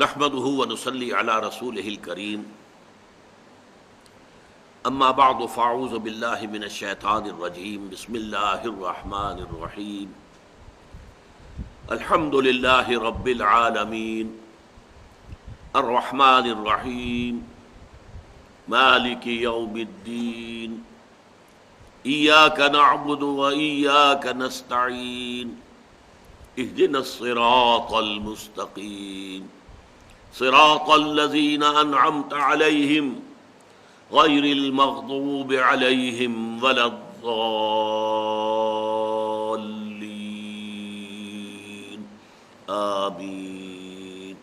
نحمده ونصلي على رسوله الكريم اما بعد فاعوذ بالله من الشيطان الرجيم بسم الله الرحمن الرحيم الحمد لله رب العالمين الرحمن الرحيم مالك يوم الدين إياك نعبد وإياك نستعين اهدنا الصراط المستقيم صراط الذين أنعمت عليهم غير المغضوب عليهم ولا الضالين آمين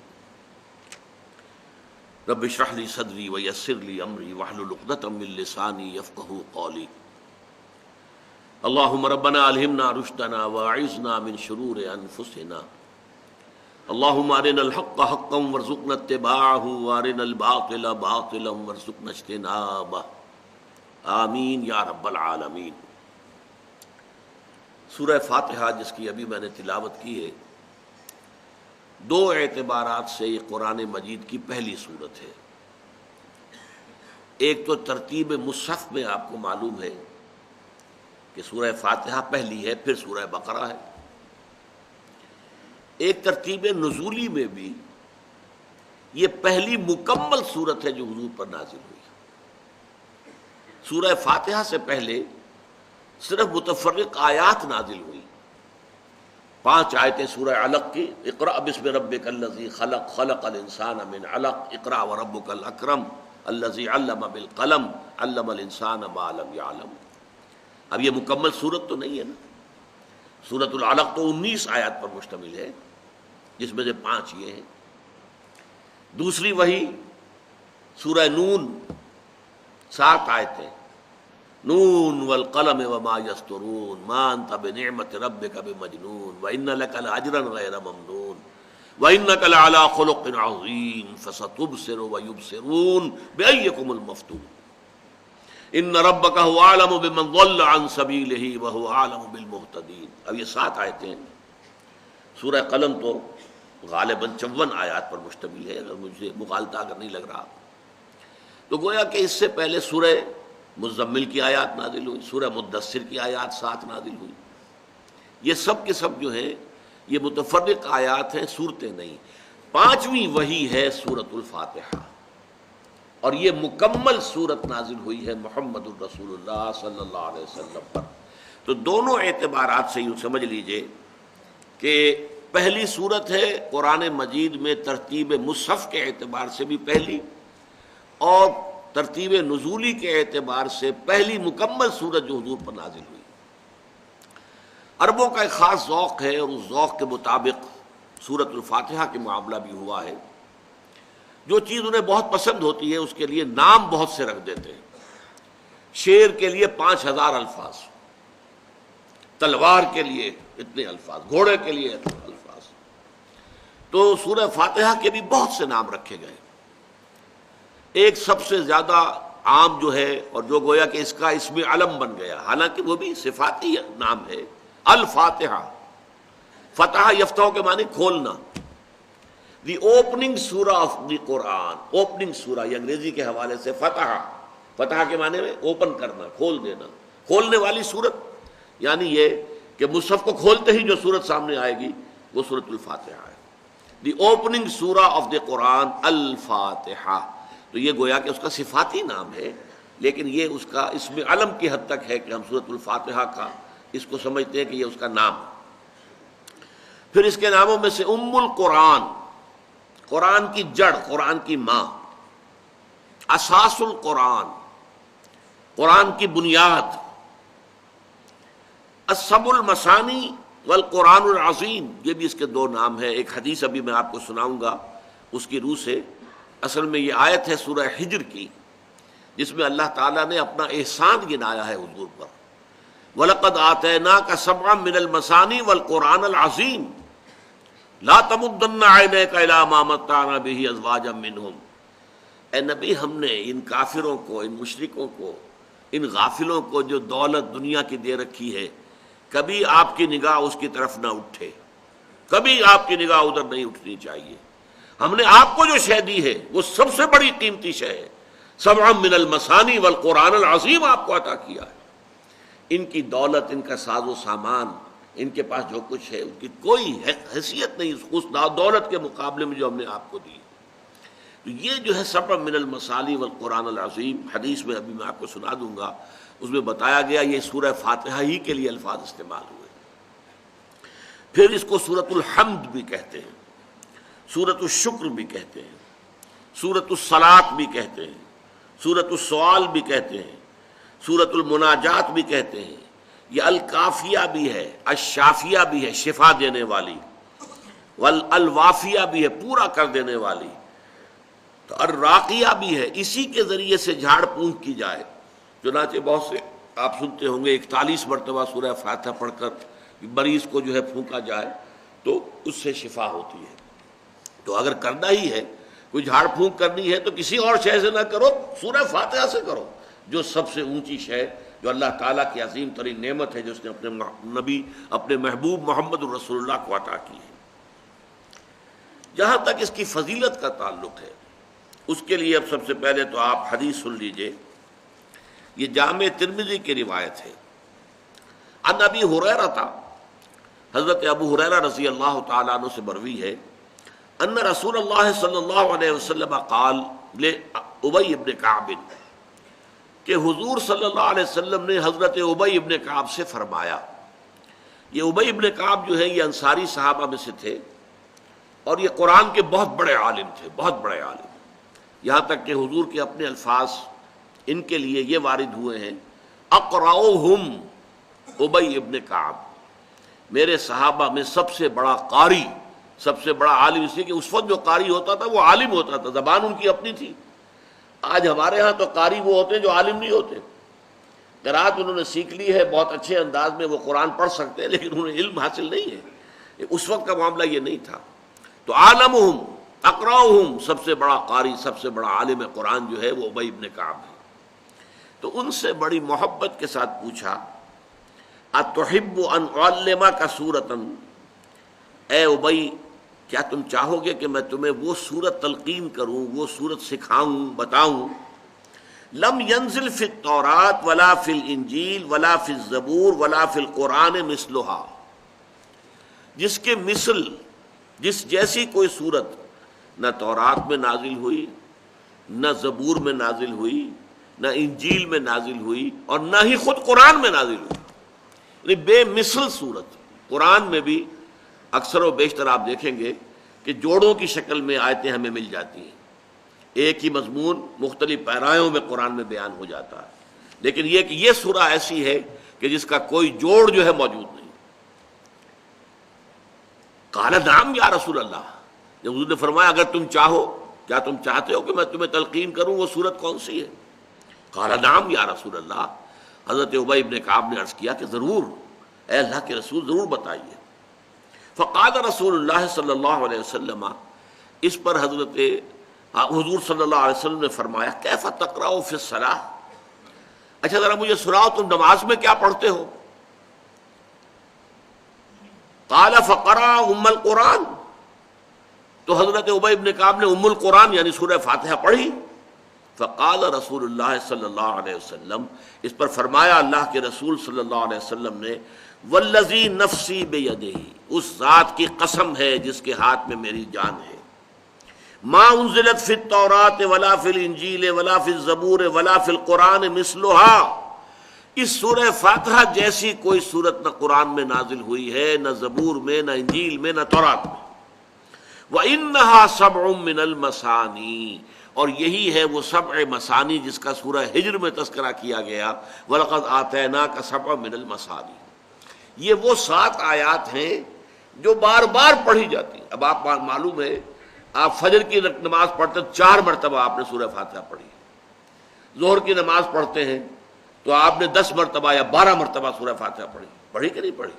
رب اشرح لي صدري ويسر لي أمري واحلل عقدة من لساني يفقهوا قولي اللهم ربنا ألهمنا رشدنا واعذنا من شرور أنفسنا اللهم أرنا الحق حقا وارزقنا اتباعه وأرنا الباطل باطلا وارزقنا اجتنابه آمین یا رب العالمین۔ سورہ فاتحہ جس کی ابھی میں نے تلاوت کی ہے، دو اعتبارات سے یہ قرآن مجید کی پہلی سورت ہے۔ ایک تو ترتیب مصحف میں آپ کو معلوم ہے کہ سورہ فاتحہ پہلی ہے، پھر سورہ بقرہ ہے۔ ایک ترتیب نزولی میں بھی یہ پہلی مکمل سورت ہے جو حضور پر نازل ہوئی۔ سورہ فاتحہ سے پہلے صرف متفرق آیات نازل ہوئی، 5 آیتیں سورہ علق کی، اقرأ بسم ربک الذی خلق خلق الانسان من علق اقرأ وربک الاکرم الذی علم بالقلم علم الانسان ما لم یعلم۔ اب یہ مکمل سورت تو نہیں ہے نا، سورۃ العلق تو 19 آیات پر مشتمل ہے، جس میں سے 5 یہ ہیں۔ دوسری وہی سورہ نون، 7 آیتیں، نون والقلم وما یسطرون ما انت بنعمت ربک بمجنون وان لک لاجرا غیر ممنون وانک لعلی خلق عظیم فستبصر ویبصرون بأیکم المفتون ان ربک هو اعلم بمن ضل عن سبیلہ وهو اعلم بالمہتدین۔ اب یہ 7 آیتیں ہیں۔ سورہ قلم تو غالباً 54 آیات پر مشتمل ہے، اگر مجھے مغالطہ اگر نہیں لگ رہا تو گویا کہ اس سے پہلے سورہ مزمل کی آیات نازل ہوئی، سورہ مدثر کی آیات 7 نازل ہوئی۔ یہ سب کے سب جو ہیں یہ متفرق آیات ہیں، صورتیں نہیں۔ 5ویں وہی ہے سورۃ الفاتحہ، اور یہ مکمل صورت نازل ہوئی ہے محمد الرسول اللہ صلی اللہ علیہ وسلم پر۔ تو دونوں اعتبارات سے یوں سمجھ لیجئے کہ پہلی صورت ہے قرآن مجید میں ترتیب مصحف کے اعتبار سے بھی پہلی، اور ترتیب نزولی کے اعتبار سے پہلی مکمل صورت جو حضور پر نازل ہوئی۔ عربوں کا ایک خاص ذوق ہے، اور اس ذوق کے مطابق سورۃ الفاتحہ کے معاملہ بھی ہوا ہے۔ جو چیز انہیں بہت پسند ہوتی ہے اس کے لیے نام بہت سے رکھ دیتے ہیں۔ شیر کے لیے 5000 الفاظ، تلوار کے لیے اتنے الفاظ، گھوڑے کے لیے اتنے الفاظ۔ تو سورہ فاتحہ کے بھی بہت سے نام رکھے گئے۔ ایک سب سے زیادہ عام جو ہے، اور جو گویا کہ اس کا اسم علم بن گیا، حالانکہ وہ بھی صفاتی نام ہے، الفاتحہ۔ فتح یفتح کے معنی کھولنا، دی اوپننگ سورہ آف دی قرآن، اوپننگ سورہ، یہ انگریزی کے حوالے سے فتح، فتح کے معنی میں اوپن کرنا، کھول دینا، کھولنے والی سورت، یعنی یہ کہ مصحف کو کھولتے ہی جو سورت سامنے آئے گی وہ سورۃ الفاتحہ ہے۔ دی اوپننگ سورہ آف دی قرآن الفاتحہ۔ تو یہ گویا کہ اس کا صفاتی نام ہے، لیکن یہ اس کا اسم علم کی حد تک ہے کہ ہم سورۃ الفاتحہ کا اس کو سمجھتے ہیں کہ یہ اس کا نام۔ پھر اس کے ناموں میں سے ام القرآن، قرآن کی جڑ، قرآن کی ماں، اساس القرآن، قرآن کی بنیاد، السبع المثانی والقرآن العظیم، یہ بھی اس کے 2 نام ہیں۔ ایک حدیث ابھی میں آپ کو سناؤں گا اس کی روح سے۔ اصل میں یہ آیت ہے سورہ حجر کی، جس میں اللہ تعالیٰ نے اپنا احسان گنایا ہے حضور پر۔ وَلَقَدْ آتَيْنَاكَ سَبْعًا مِّنَ الْمَثَانِي وَالْقُرْآنَ الْعَظِيمِ لَا تَمُدَّنَّ عَيْنَيْكَ إِلَىٰ مَا مَتَّعْنَا بِهِ أَزْوَاجًا مِّنْهُمْ۔ اے نبی، ہم نے ان کافروں کو، ان مشرکوں کو، ان غافلوں کو جو دولت دنیا کی دے رکھی ہے، کبھی آپ کی نگاہ اس کی طرف نہ اٹھے، کبھی آپ کی نگاہ ادھر نہیں اٹھنی چاہیے۔ ہم نے آپ کو جو شے دی ہے وہ سب سے بڑی قیمتی شے ہے، سبعا من المثانی والقرآن العظیم آپ کو عطا کیا ہے۔ ان کی دولت، ان کا ساز و سامان، ان کے پاس جو کچھ ہے، ان کی کوئی حیثیت نہیں اس دولت کے مقابلے میں جو ہم نے آپ کو دی۔ تو یہ جو ہے سبع من المثانی والقرآن العظیم، حدیث میں ابھی میں آپ کو سنا دوں گا، اس میں بتایا گیا یہ سورہ فاتحہ ہی کے لیے الفاظ استعمال ہوئے۔ پھر اس کو سورۃ الحمد بھی کہتے ہیں، سورۃ الشکر بھی کہتے ہیں، سورۃ الصلاۃ بھی کہتے ہیں، سورۃ السؤال بھی کہتے ہیں، سورۃ المناجات بھی کہتے ہیں، یہ الکافیہ بھی ہے، الشافیہ بھی ہے شفا دینے والی، والوافیہ بھی ہے پورا کر دینے والی، تو الراقیہ بھی ہے، اسی کے ذریعے سے جھاڑ پونچھ کی جائے۔ چنانچہ بہت سے آپ سنتے ہوں گے 41 مرتبہ سورہ فاتحہ پڑھ کر مریض کو جو ہے پھونکا جائے تو اس سے شفا ہوتی ہے۔ تو اگر کرنا ہی ہے، کوئی جھاڑ پھونک کرنی ہے، تو کسی اور شے سے نہ کرو، سورہ فاتحہ سے کرو، جو سب سے اونچی شے، جو اللہ تعالیٰ کی عظیم ترین نعمت ہے، جو اس نے اپنے نبی، اپنے محبوب محمد الرسول اللہ کو عطا کی ہے۔ جہاں تک اس کی فضیلت کا تعلق ہے، اس کے لیے اب سب سے پہلے تو آپ حدیث سن لیجئے۔ یہ جامع ترمذی کی روایت ہے، عن ابی ہریرہ، حضرت ابو ہریرہ رضی اللہ تعالیٰ عنہ سے مروی ہے، ان رسول اللہ صلی اللہ علیہ وسلم قال لأبی ابن کعب، کہ حضور صلی اللہ علیہ وسلم نے حضرت ابی ابن کعب سے فرمایا۔ یہ ابی ابن کعب جو ہے یہ انصاری صحابہ میں سے تھے، اور یہ قرآن کے بہت بڑے عالم تھے، بہت بڑے عالم، یہاں تک کہ حضور کے اپنے الفاظ ان کے لیے یہ وارد ہوئے ہیں، اقرأہم ابی ابن کعب، میرے صحابہ میں سب سے بڑا قاری، سب سے بڑا عالم، اس لیے کہ اس وقت جو قاری ہوتا تھا وہ عالم ہوتا تھا، زبان ان کی اپنی تھی۔ آج ہمارے ہاں تو قاری وہ ہوتے ہیں جو عالم نہیں ہوتے، قرأت انہوں نے سیکھ لی ہے، بہت اچھے انداز میں وہ قرآن پڑھ سکتے ہیں، لیکن انہیں علم حاصل نہیں ہے۔ اس وقت کا معاملہ یہ نہیں تھا۔ تو عالمہم اقرأہم، سب سے بڑا قاری، سب سے بڑا عالم قرآن جو ہے وہ ابی ابن کعب ہے۔ تو ان سے بڑی محبت کے ساتھ پوچھا، اتحب ان اعلمک سورۃ، اے ابی کیا تم چاہو گے کہ میں تمہیں وہ سورت تلقین کروں، وہ سورت سکھاؤں، بتاؤں، لم ينزل فی التوراۃ ولا فی الانجیل ولا فی الزبور ولا فی القرآن مثلھا، جس کے مثل، جس جیسی کوئی صورت نہ تورات میں نازل ہوئی، نہ زبور میں نازل ہوئی، نہ انجیل میں نازل ہوئی، اور نہ ہی خود قرآن میں نازل ہوئی، یعنی بے مثل صورت۔ قرآن میں بھی اکثر و بیشتر آپ دیکھیں گے کہ جوڑوں کی شکل میں آیتیں ہمیں مل جاتی ہیں، ایک ہی مضمون مختلف پیرایوں میں قرآن میں بیان ہو جاتا ہے، لیکن یہ کہ یہ سورہ ایسی ہے کہ جس کا کوئی جوڑ جو ہے موجود نہیں۔ قال نعم یا رسول اللہ، جب حضور نے فرمایا اگر تم چاہو، کیا تم چاہتے ہو کہ میں تمہیں تلقین کروں، وہ سورت کون سی ہے؟ قال نعم یا رسول اللہ، حضرت ابی ابن کعب نے عرض کیا کہ ضرور، اے اللہ کے رسول ضرور بتائیے۔ فقال رسول اللہ صلی اللہ علیہ وسلم، اس پر حضرت حضور صلی اللہ علیہ وسلم نے فرمایا، کیف تقرأ فی الصلاۃ، اچھا ذرا مجھے سناؤ تم نماز میں کیا پڑھتے ہو؟ قال فقرأ ام القرآن، تو حضرت ابی ابن کعب نے ام القرآن یعنی سورہ فاتحہ پڑھی۔ فقال رسول اللہ صلی اللہ علیہ وسلم، اس پر فرمایا اللہ کے رسول صلی اللہ علیہ وسلم نے، والذی نفسی بیدہ، اس ذات کی قسم ہے جس کے ہاتھ میں میری جان ہے، ما انزلت فی التوراۃ ولا فی الانجیل ولا فی الزبور ولا فی القرآن مثلھا، اس سورہ فاتحہ جیسی کوئی صورت نہ قرآن میں نازل ہوئی ہے، نہ زبور میں، نہ انجیل میں، نہ تورات میں۔ وَإِنَّهَا سَبْعٌ مِّنَ الْمَثَانِي، اور یہی ہے وہ سبع مثانی جس کا سورہ ہجر میں تذکرہ کیا گیا، وَلَقَدْ آتَيْنَاكَ سَبْعًا مِّنَ الْمَثَانِي، یہ وہ 7 آیات ہیں جو بار بار پڑھی جاتی ہیں۔ اب آپ معلوم ہے آپ فجر کی نماز پڑھتے 4 مرتبہ آپ نے سورہ فاتحہ پڑھی، ظہر کی نماز پڑھتے ہیں تو آپ نے 10 مرتبہ یا 12 مرتبہ سورہ فاتحہ پڑھی کہ نہیں پڑھی؟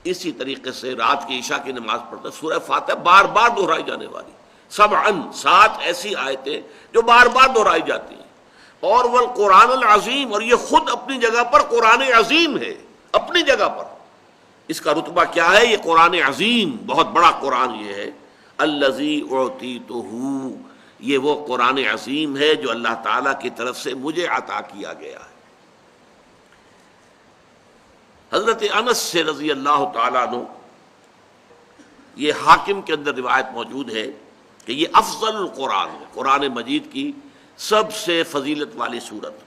اسی طریقے سے رات کی عشاء کی نماز پڑھتے سورہ فاتحہ بار بار دہرائی جانے والی، سبعاً 7 ایسی آیتیں جو بار بار دہرائی جاتی ہیں، اور والقرآن العظیم، اور یہ خود اپنی جگہ پر قرآن عظیم ہے، اپنی جگہ پر اس کا رتبہ کیا ہے؟ یہ قرآن عظیم، بہت بڑا قرآن یہ ہے، الذی اعطیتہ، یہ وہ قرآن عظیم ہے جو اللہ تعالیٰ کی طرف سے مجھے عطا کیا گیا ہے۔ حضرت انس سے رضی اللہ تعالیٰ عنہ، یہ حاکم کے اندر روایت موجود ہے کہ یہ افضل القرآن ہے، قرآن مجید کی سب سے فضیلت والی صورت۔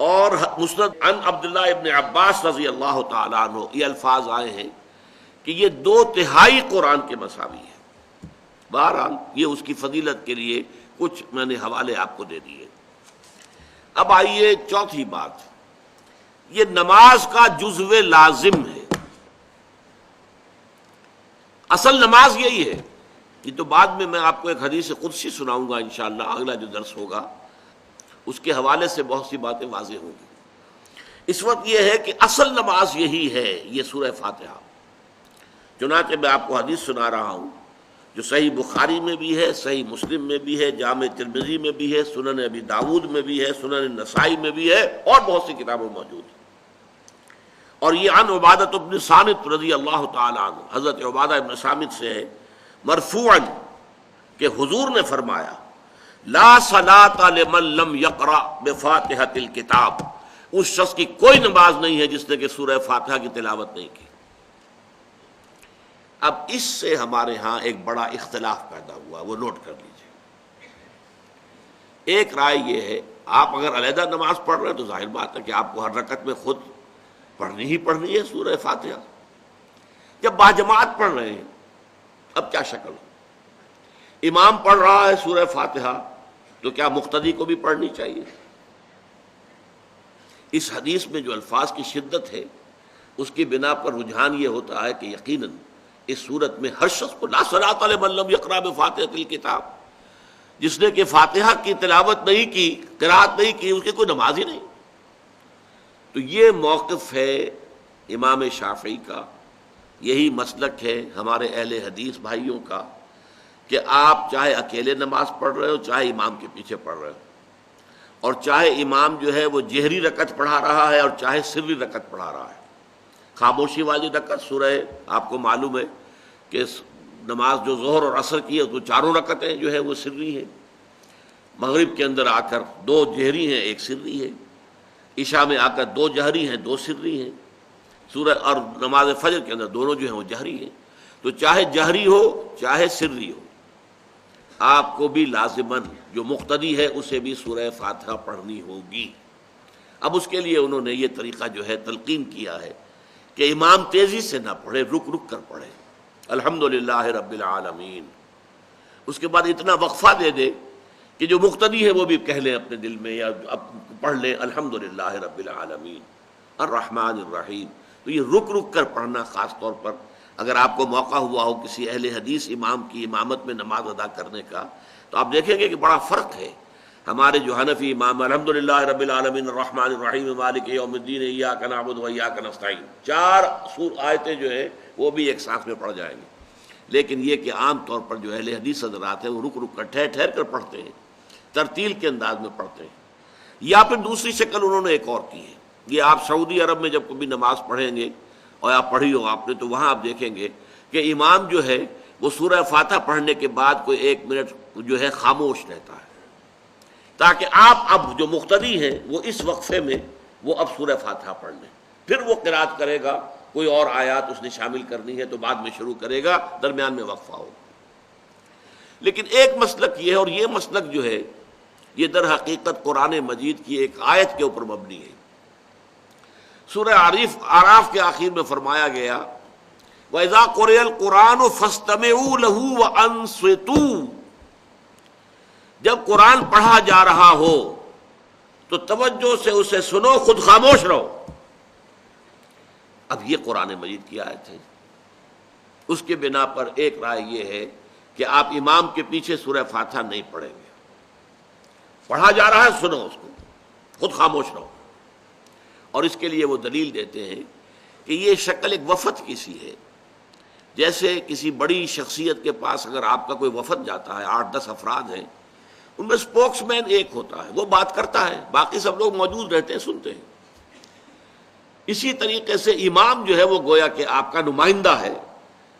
اور مسند عن عبداللہ ابن عباس رضی اللہ تعالیٰ عنہ یہ الفاظ آئے ہیں کہ یہ 2/3 قرآن کے مساوی ہے۔ بہرحال یہ اس کی فضیلت کے لیے کچھ میں نے حوالے آپ کو دے دیے۔ اب آئیے چوتھی بات، یہ نماز کا جزو لازم ہے۔ اصل نماز یہی ہے۔ یہ تو بعد میں آپ کو ایک حدیث قدسی سناؤں گا انشاءاللہ، اگلا جو درس ہوگا اس کے حوالے سے بہت سی باتیں واضح ہوں گی۔ اس وقت یہ ہے کہ اصل نماز یہی ہے، یہ سورہ فاتحہ۔ چنانچہ میں آپ کو حدیث سنا رہا ہوں جو صحیح بخاری میں بھی ہے، صحیح مسلم میں بھی ہے، جامع ترمذی میں بھی ہے، سنن ابی داود میں بھی ہے، سنن نسائی میں بھی ہے، اور بہت سی کتابوں میں موجود ہے۔ اور یہ عن عبادۃ بن صامت رضی اللہ تعالی عنہ، حضرت عبادہ بن صامت سے ہے مرفوعا کہ حضور نے فرمایا لا صلاۃ لمن لم یقرأ بفاتحۃ الکتاب، اس شخص کی کوئی نماز نہیں ہے جس نے کہ سورہ فاتحہ کی تلاوت نہیں کی۔ اب اس سے ہمارے ہاں ایک بڑا اختلاف پیدا ہوا، وہ نوٹ کر لیجیے۔ ایک رائے یہ ہے، آپ اگر علیحدہ نماز پڑھ رہے ہیں تو ظاہر بات ہے کہ آپ کو ہر رکعت میں خود پڑھنی ہی پڑھنی ہے سورہ فاتحہ۔ جب باجماعت پڑھ رہے ہیں اب کیا شکل ہو، امام پڑھ رہا ہے سورہ فاتحہ تو کیا مقتدی کو بھی پڑھنی چاہیے؟ اس حدیث میں جو الفاظ کی شدت ہے اس کی بنا پر رجحان یہ ہوتا ہے کہ یقیناً اس صورت میں ہر شخص کو لا صلاۃ لمن لم یقرأ بفاتحۃ الکتاب، جس نے کہ فاتحہ کی تلاوت نہیں کی، قرات نہیں کی، اس کی کوئی نماز ہی نہیں۔ تو یہ موقف ہے امام شافعی کا، یہی مسلک ہے ہمارے اہل حدیث بھائیوں کا کہ آپ چاہے اکیلے نماز پڑھ رہے ہو، چاہے امام کے پیچھے پڑھ رہے ہو، اور چاہے امام جو ہے وہ جہری رکعت پڑھا رہا ہے اور چاہے سری رکعت پڑھا رہا ہے۔ خاموشی والی رکعت سورہ، آپ کو معلوم ہے کہ نماز جو ظہر اور عصر کی ہے تو 4 رکعتیں جو ہے وہ سری ہیں، مغرب کے اندر آ کر 2 جہری ہیں 1 سری ہے، عشاء میں آ کر 2 جہری ہیں 2 سری ہیں، سورہ اور نماز فجر کے اندر دونوں جو ہیں وہ جہری ہیں۔ تو چاہے جہری ہو چاہے سری ہو، آپ کو بھی لازماً جو مقتدی ہے اسے بھی سورہ فاتحہ پڑھنی ہوگی۔ اب اس کے لیے انہوں نے یہ طریقہ جو ہے تلقین کیا ہے کہ امام تیزی سے نہ پڑھے، رک رک کر پڑھے، الحمدللہ رب العالمین، اس کے بعد اتنا وقفہ دے دے کہ جو مقتدی ہے وہ بھی کہہ لیں اپنے دل میں یا پڑھ لیں الحمدللہ رب العالمین الرحمن الرحیم۔ تو یہ رک رک کر پڑھنا، خاص طور پر اگر آپ کو موقع ہوا ہو کسی اہل حدیث امام کی امامت میں نماز ادا کرنے کا، تو آپ دیکھیں گے کہ بڑا فرق ہے۔ ہمارے جو حنفی امام الحمدللہ رب العالمین الرحمن الرحیم مالک یوم الدین ایاک نعبد و ایاک نستعین، 4 آیتیں جو ہیں وہ بھی ایک ساتھ میں پڑھ جائیں گے، لیکن یہ کہ عام طور پر جو اہل حدیث حضرات ہیں وہ رک رک کر ٹھہر ٹھہر کر پڑھتے ہیں، ترتیل کے انداز میں پڑھتے ہیں۔ یا پھر دوسری شکل انہوں نے ایک اور کی ہے، یہ آپ سعودی عرب میں جب کبھی نماز پڑھیں گے اور آپ پڑھی ہو آپ نے، تو وہاں آپ دیکھیں گے کہ امام جو ہے وہ سورہ فاتحہ پڑھنے کے بعد کوئی 1 منٹ جو ہے خاموش رہتا ہے، تاکہ آپ اب جو مقتدی ہیں وہ اس وقفے میں وہ اب سورہ فاتحہ پڑھ لیں، پھر وہ قرات کرے گا، کوئی اور آیات اس نے شامل کرنی ہے تو بعد میں شروع کرے گا، درمیان میں وقفہ ہوگا۔ لیکن ایک مسلک یہ ہے، اور یہ مسلک جو ہے یہ در حقیقت قرآن مجید کی ایک آیت کے اوپر مبنی ہے۔ سورہ اعراف کے آخر میں فرمایا گیا وَإِذَا قُرِئَ الْقُرْآنُ فَاسْتَمِعُوا لَهُ وَأَنصِتُوا، جب قرآن پڑھا جا رہا ہو تو توجہ سے اسے سنو، خود خاموش رہو۔ اب یہ قرآن مجید کی آیت ہے، اس کے بنا پر ایک رائے یہ ہے کہ آپ امام کے پیچھے سورہ فاتحہ نہیں پڑھیں گے، پڑھا جا رہا ہے سنو اس کو، خود خاموش رہو۔ اور اس کے لیے وہ دلیل دیتے ہیں کہ یہ شکل ایک وفد کی سی ہے، جیسے کسی بڑی شخصیت کے پاس اگر آپ کا کوئی وفد جاتا ہے، 8-10 افراد ہیں، ان میں اسپوکس مین ایک ہوتا ہے، وہ بات کرتا ہے، باقی سب لوگ موجود رہتے ہیں، سنتے ہیں۔ اسی طریقے سے امام جو ہے وہ گویا کہ آپ کا نمائندہ ہے،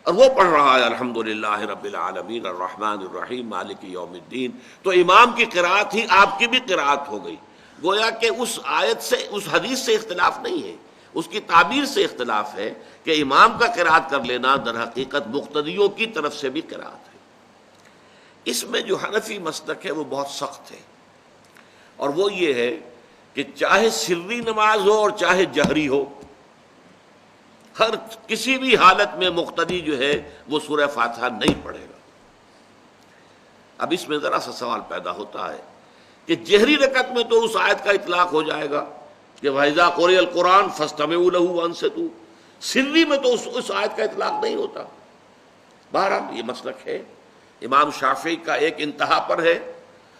اور وہ پڑھ رہا ہے الحمدللہ رب العالمین الرحمن الرحیم مالک یوم الدین، تو امام کی قرأت ہی آپ کی بھی قرأت ہو گئی۔ گویا کہ اس آیت سے، اس حدیث سے اختلاف نہیں ہے، اس کی تعبیر سے اختلاف ہے کہ امام کا قرأت کر لینا در حقیقت مقتدیوں کی طرف سے بھی قرأت ہے۔ اس میں جو حنفی مسلک ہے وہ بہت سخت ہے، اور وہ یہ ہے کہ چاہے سری نماز ہو اور چاہے جہری ہو، ہر کسی بھی حالت میں مقتدی جو ہے وہ سورہ فاتحہ نہیں پڑھے گا۔ اب اس میں ذرا سا سوال پیدا ہوتا ہے کہ جہری رکعت میں تو اس آیت کا اطلاق ہو جائے گا کہ وَإِذَا قُرِئَ الْقُرْآنُ فَاسْتَمِعُوا لَهُ وَأَنصِتُوا، سری میں تو اس آیت کا اطلاق نہیں ہوتا۔ بہرحال یہ مسلک ہے، امام شافعی کا ایک انتہا پر ہے،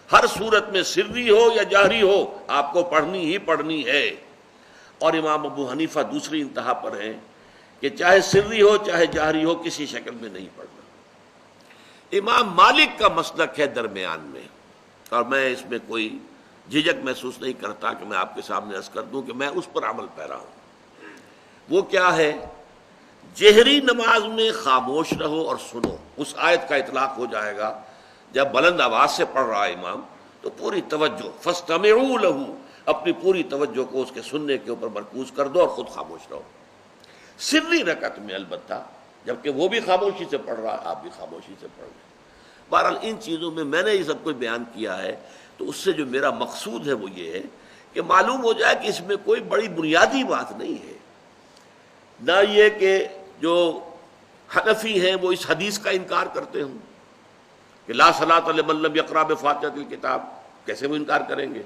ہر صورت میں سری ہو یا جہری ہو آپ کو پڑھنی ہی پڑھنی ہے، اور امام ابو حنیفہ دوسری انتہا پر ہے کہ چاہے سری ہو چاہے جہری ہو کسی شکل میں نہیں پڑھنا۔ امام مالک کا مسلک ہے درمیان میں، اور میں اس میں کوئی جھجک محسوس نہیں کرتا کہ میں آپ کے سامنے عرض کر دوں کہ میں اس پر عمل پیرا ہوں۔ وہ کیا ہے؟ جہری نماز میں خاموش رہو اور سنو، اس آیت کا اطلاق ہو جائے گا جب بلند آواز سے پڑھ رہا ہے امام تو پوری توجہ، فاستمعوا لہ، اپنی پوری توجہ کو اس کے سننے کے اوپر مرکوز کر دو اور خود خاموش رہو۔ سری رکعت میں البتہ جبکہ وہ بھی خاموشی سے پڑھ رہا ہے، آپ بھی خاموشی سے پڑھ رہے ہیں۔ بہرحال ان چیزوں میں میں نے یہ سب کچھ بیان کیا ہے، تو اس سے جو میرا مقصود ہے وہ یہ ہے کہ معلوم ہو جائے کہ اس میں کوئی بڑی بنیادی بات نہیں ہے، نہ یہ کہ جو حنفی ہیں وہ اس حدیث کا انکار کرتے ہوں کہ لا صلاۃ لمن لم یقرأ بفاتحۃ الکتاب، کیسے وہ انکار کریں گے؟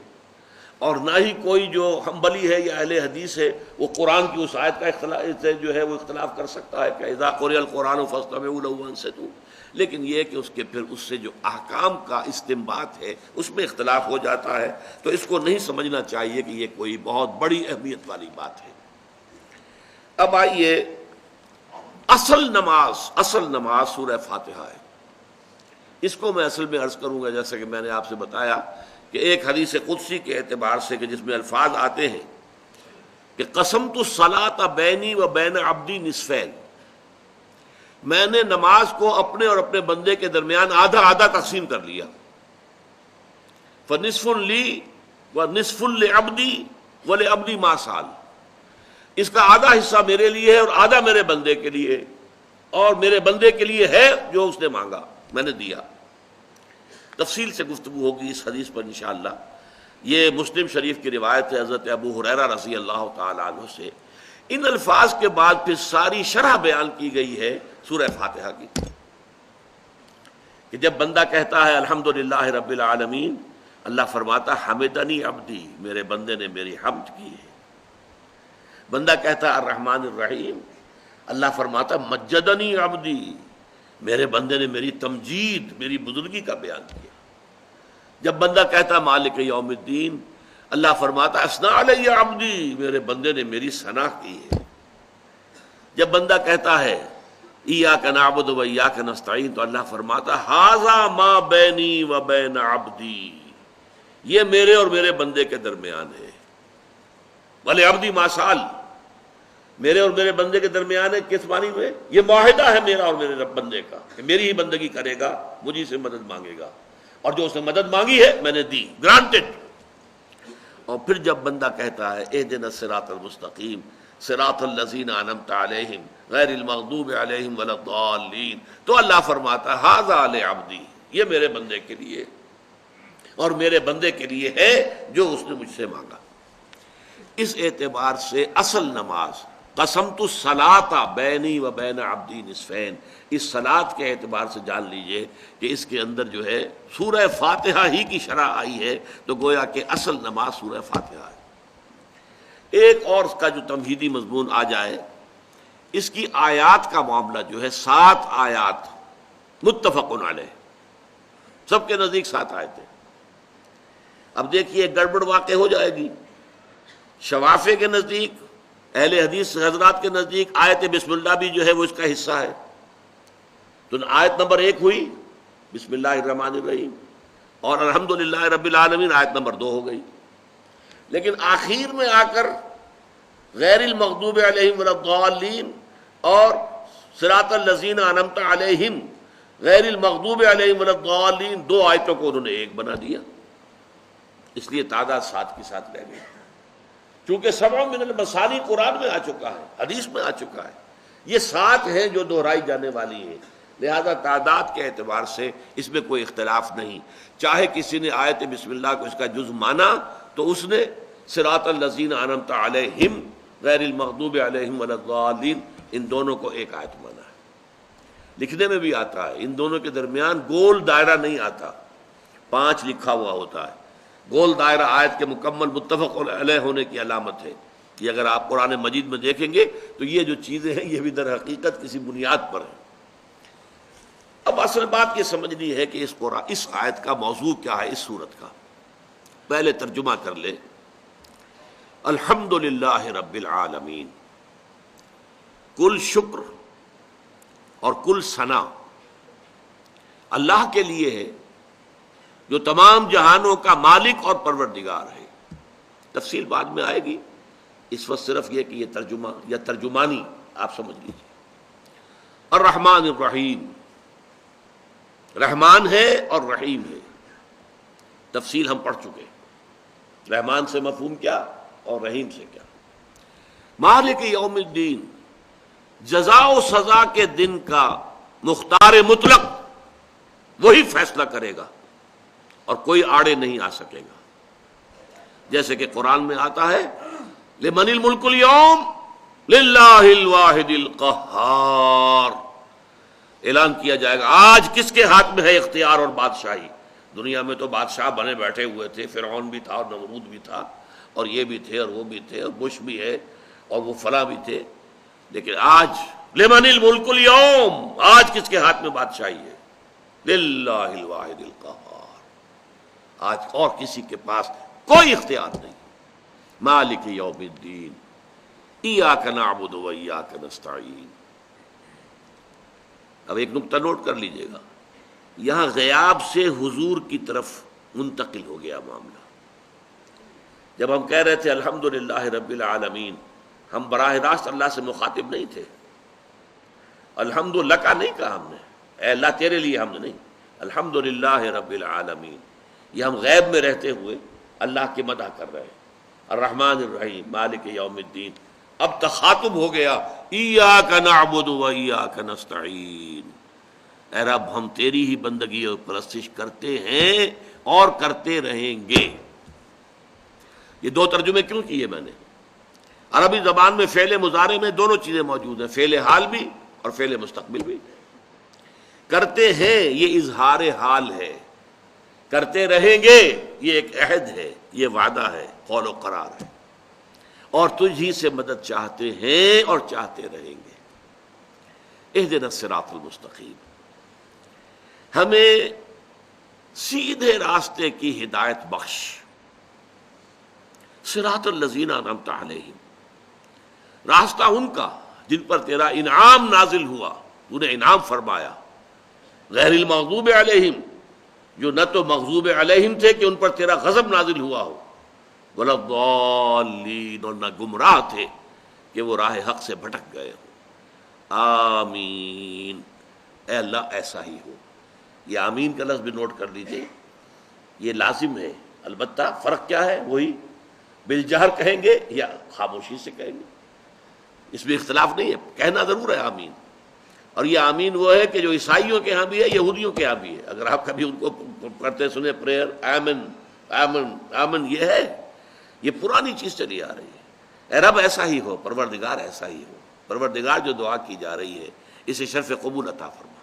اور نہ ہی کوئی جو حنبلی ہے یا اہل حدیث ہے وہ قرآن کی اس آیت کا اختلاف سے جو ہے وہ اختلاف کر سکتا ہے کہ اذا قرئ القرآن فاستمعوا له وانصتوا، لیکن یہ کہ اس کے پھر اس سے جو احکام کا استنباط ہے اس میں اختلاف ہو جاتا ہے، تو اس کو نہیں سمجھنا چاہیے کہ یہ کوئی بہت بڑی اہمیت والی بات ہے۔ اب آئیے، اصل نماز سورہ فاتحہ ہے۔ اس کو میں اصل میں عرض کروں گا جیسا کہ میں نے آپ سے بتایا کہ ایک حدیث قدسی کے اعتبار سے کہ جس میں الفاظ آتے ہیں کہ قسمت الصلاۃ بینی و بین عبدی نصفین، میں نے نماز کو اپنے اور اپنے بندے کے درمیان آدھا آدھا تقسیم کر لیا، فنصف لی و نصف لعبدی ولعبدی ما سال، اس کا آدھا حصہ میرے لیے ہے اور آدھا میرے بندے کے لیے، اور میرے بندے کے لیے ہے جو اس نے مانگا میں نے دیا۔ تفصیل سے گفتگو ہوگی اس حدیث پر انشاءاللہ۔ یہ مسلم شریف کی روایت ہے حضرت ابو ہریرہ رضی اللہ تعالی عنہ سے۔ ان الفاظ کے بعد پھر ساری شرح بیان کی گئی ہے سورہ فاتحہ کی، کہ جب بندہ کہتا ہے الحمدللہ رب العالمین، اللہ فرماتا حمدنی عبدی، میرے بندے نے میری حمد کی ہے۔ بندہ کہتا ہے الرحمن الرحیم، اللہ فرماتا مجدنی عبدی، میرے بندے نے میری تمجید، میری بزرگی کا بیان کیا۔ جب بندہ کہتا مالک یوم الدین، اللہ فرماتا اثنا علی عبدی، میرے بندے نے میری ثنا کی ہے۔ جب بندہ کہتا ہے ایاک نعبد و ایاک نستعین، تو اللہ فرماتا ھذا ما بینی و بین عبدی، یہ میرے اور میرے بندے کے درمیان ہے۔ ولعبدی ما سال، میرے اور میرے بندے کے درمیان ہے، کس معنی میں؟ یہ معاہدہ ہے میرا اور میرے رب بندے کا کہ میری ہی بندگی کرے گا، مجھے سے مدد مانگے گا، اور جو اس نے مدد مانگی ہے میں نے دی، گرانٹڈ۔ اور پھر جب بندہ کہتا ہے اہدنا الصراط المستقیم صراط الذین انعمت علیہم غیر المغضوب علیہم ولا الضالین، تو اللہ فرماتا ھذا لعبدی، یہ میرے بندے کے لیے اور میرے بندے کے لیے ہے جو اس نے مجھ سے مانگا۔ اس اعتبار سے اصل نماز قسمت الصلاۃ بینی و بین عبدی نصفین، اس صلاۃ کے اعتبار سے جان لیجئے کہ اس کے اندر جو ہے سورہ فاتحہ ہی کی شرح آئی ہے، تو گویا کہ اصل نماز سورہ فاتحہ ہے۔ ایک اور اس کا جو تمہیدی مضمون آ جائے، اس کی آیات کا معاملہ جو ہے 7 آیات متفق علیہ، سب کے نزدیک 7 آیتیں۔ اب دیکھیے گڑبڑ واقع ہو جائے گی، شوافع کے نزدیک، اہل حدیث حضرات کے نزدیک آیت بسم اللہ بھی جو ہے وہ اس کا حصہ ہے، تو آیت نمبر 1 ہوئی بسم اللہ الرحمن الرحیم، اور الحمدللہ رب العالمین آیت نمبر 2 ہو گئی۔ لیکن آخر میں آ کر غیر المغضوب علیہم ولا الضالین اور صراط الذین انعمت علیہم غیر المغضوب علیہم ولا الضالین، دو آیتوں کو انہوں نے ایک بنا دیا، اس لیے تعداد 7 کے ساتھ رہ گئی۔ چونکہ 7 من المثانی قرآن میں آ چکا ہے، حدیث میں آ چکا ہے، یہ 7 ہیں جو دہرائی جانے والی ہیں، لہذا تعداد کے اعتبار سے اس میں کوئی اختلاف نہیں۔ چاہے کسی نے آیت بسم اللہ کو اس کا جز مانا تو اس نے صراط الذین انعمت علیہم غیر المغضوب علیہم ولا الضالین، ان دونوں کو ایک آیت مانا ہے۔ لکھنے میں بھی آتا ہے، ان دونوں کے درمیان گول دائرہ نہیں آتا، 5 لکھا ہوا ہوتا ہے۔ گول دائرہ آیت کے مکمل متفق علیہ ہونے کی علامت ہے۔ یہ اگر آپ قرآن مجید میں دیکھیں گے تو یہ جو چیزیں ہیں یہ بھی در حقیقت کسی بنیاد پر ہیں۔ اب اصل بات یہ سمجھنی ہے کہ اس آیت کا موضوع کیا ہے، اس سورت کا۔ پہلے ترجمہ کر لے، الحمدللہ رب العالمین، کل شکر اور کل ثنا اللہ کے لیے ہے جو تمام جہانوں کا مالک اور پروردگار ہے۔ تفصیل بعد میں آئے گی، اس وقت صرف یہ کہ یہ ترجمہ یا ترجمانی آپ سمجھ لیجیے۔ الرحمن الرحیم، رحمان ہے اور رحیم ہے، تفصیل ہم پڑھ چکے۔ رحمان سے مفہوم کیا اور رحیم سے کیا؟ مالک یوم الدین، جزا و سزا کے دن کا مختار مطلق، وہی فیصلہ کرے گا اور کوئی آڑے نہیں آ سکے گا۔ جیسے کہ قرآن میں آتا ہے لمن الملک اليوم للہ الواحد القہار، اعلان کیا جائے گا آج کس کے ہاتھ میں ہے اختیار اور بادشاہی۔ دنیا میں تو بادشاہ بنے بیٹھے ہوئے تھے، فرعون بھی تھا اور نمرود بھی تھا اور یہ بھی تھے اور وہ بھی تھے اور بش بھی ہے اور وہ فلاں بھی تھے، لیکن آج لمن الملک اليوم، آج کس کے ہاتھ میں بادشاہی ہے؟ للہ الواحد القہار، آج اور کسی کے پاس کوئی اختیار نہیں۔ مالک یوم الدین، ایاک نعبد و ایاک نستعین۔ اب ایک نقطہ نوٹ کر لیجئے گا، یہاں غیاب سے حضور کی طرف منتقل ہو گیا معاملہ۔ جب ہم کہہ رہے تھے الحمدللہ رب العالمین، ہم براہ راست اللہ سے مخاطب نہیں تھے، الحمدللہ کا نہیں کہا ہم نے، اے اللہ تیرے لیے حمد نہیں، الحمدللہ رب العالمین، یہ ہم غیب میں رہتے ہوئے اللہ کی مدح کر رہے ہیں۔ الرحمن الرحیم، مالک یوم الدین، اب تخاطب ہو گیا ایاک نعبد و ایاک نستعین، اے رب ہم تیری ہی بندگی اور پرستش کرتے ہیں اور کرتے رہیں گے۔ یہ 2 ترجمے کیوں کیے میں نے؟ عربی زبان میں فعل مضارع میں دونوں چیزیں موجود ہیں، فعل حال بھی اور فعل مستقبل بھی۔ کرتے ہیں یہ اظہار حال ہے، کرتے رہیں گے یہ ایک عہد ہے، یہ وعدہ ہے، قول و قرار ہے، اور تجھ ہی سے مدد چاہتے ہیں اور چاہتے رہیں گے۔ اہدنا الصراط المستقیم، ہمیں سیدھے راستے کی ہدایت بخش۔ صراط الذین انعمت علیہم، راستہ ان کا جن پر تیرا انعام نازل ہوا، تو نے انعام فرمایا۔ غیر المغضوب علیہم، جو نہ تو مغضوب علیہم تھے کہ ان پر تیرا غضب نازل ہوا ہو، ولا الضالین، اور نہ گمراہ تھے کہ وہ راہ حق سے بھٹک گئے ہو۔ آمین، اے اللہ ایسا ہی ہو۔ یہ آمین کا لفظ بھی نوٹ کر لیجئے، یہ لازم ہے، البتہ فرق کیا ہے؟ وہی بالجہر کہیں گے یا خاموشی سے کہیں گے، اس میں اختلاف نہیں ہے، کہنا ضرور ہے آمین۔ اور یہ آمین وہ ہے کہ جو عیسائیوں کے ہاں بھی ہے، یہودیوں کے ہاں بھی ہے۔ اگر آپ کبھی ان کو کرتے سنیں پریئر، آمین آمین آمین، یہ ہے، یہ پرانی چیز چلی آ رہی ہے۔ اے رب ایسا ہی ہو، پروردگار ایسا ہی ہو، پروردگار جو دعا کی جا رہی ہے اسے شرف قبول عطا فرما۔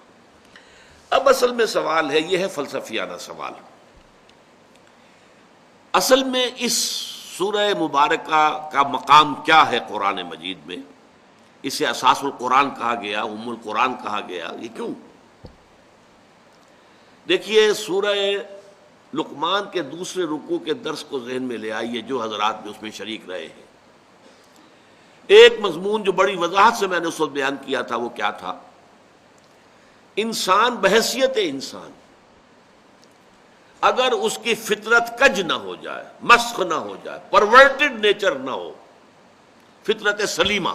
اب اصل میں سوال ہے، یہ ہے فلسفیانہ سوال، اصل میں اس سورہ مبارکہ کا مقام کیا ہے قرآن مجید میں؟ اسے اساس القرآن کہا گیا، ام القرآن کہا گیا، یہ کیوں؟ دیکھیے سورہ لقمان کے دوسرے رکوع کے درس کو ذہن میں لے آئیے، جو حضرات بھی اس میں شریک رہے ہیں۔ ایک مضمون جو بڑی وضاحت سے میں نے اس وقت بیان کیا تھا، وہ کیا تھا؟ انسان بحیثیت انسان اگر اس کی فطرت کج نہ ہو جائے، مسخ نہ ہو جائے، پرورٹڈ نیچر نہ ہو، فطرت سلیمہ،